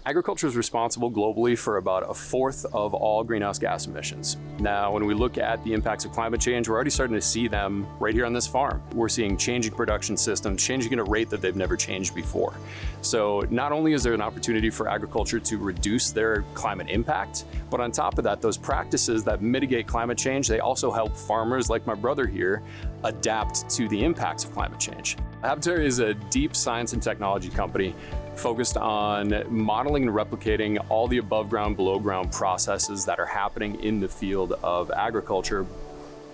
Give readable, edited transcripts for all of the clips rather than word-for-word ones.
Agriculture is responsible globally for about a fourth of all greenhouse gas emissions. Now, when we look at the impacts of climate change, we're already starting to see them right here on this farm. We're seeing changing production systems, changing at a rate that they've never changed before. So not only is there an opportunity for agriculture to reduce their climate impact, but on top of that, those practices that mitigate climate change, they also help farmers like my brother here adapt to the impacts of climate change. HabiTerre is a deep science and technology company focused on modeling and replicating all the above ground, below ground processes that are happening in the field of agriculture,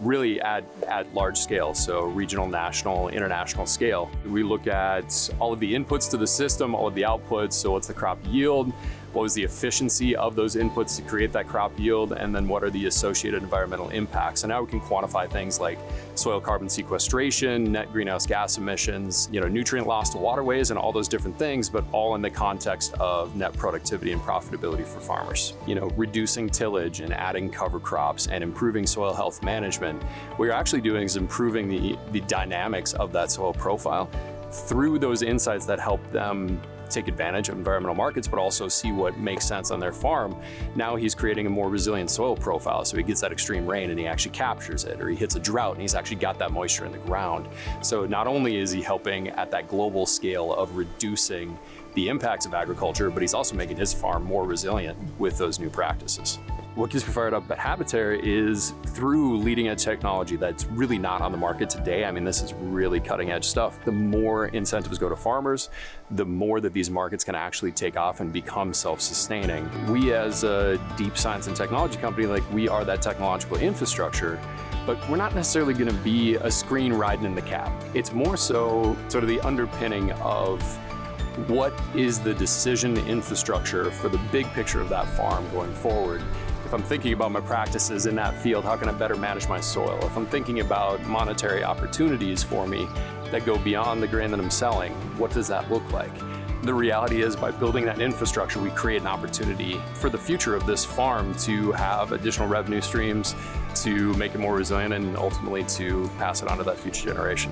really at large scale, so regional, national, international scale. We look at all of the inputs to the system, all of the outputs, so what's the crop yield, what was the efficiency of those inputs to create that crop yield, and then what are the associated environmental impacts. So now we can quantify things like soil carbon sequestration, net greenhouse gas emissions, nutrient loss to waterways, and all those different things, but all in the context of net productivity and profitability for farmers. Reducing tillage and adding cover crops and improving soil health management. What you're actually doing is improving the dynamics of that soil profile through those insights that help them take advantage of environmental markets, but also see what makes sense on their farm. Now he's creating a more resilient soil profile, so he gets that extreme rain and he actually captures it, or he hits a drought and he's actually got that moisture in the ground. So not only is he helping at that global scale of reducing the impacts of agriculture, but he's also making his farm more resilient with those new practices. What gets me fired up at HabiTerre is through leading edge technology that's really not on the market today. I mean, this is really cutting edge stuff. The more incentives go to farmers, the more that these markets can actually take off and become self-sustaining. We as a deep science and technology company, we are that technological infrastructure, but we're not necessarily gonna be a screen riding in the cab. It's more so sort of the underpinning of what is the decision infrastructure for the big picture of that farm going forward. If I'm thinking about my practices in that field, how can I better manage my soil? If I'm thinking about monetary opportunities for me that go beyond the grain that I'm selling, what does that look like? The reality is, by building that infrastructure, we create an opportunity for the future of this farm to have additional revenue streams, to make it more resilient, and ultimately to pass it on to that future generation.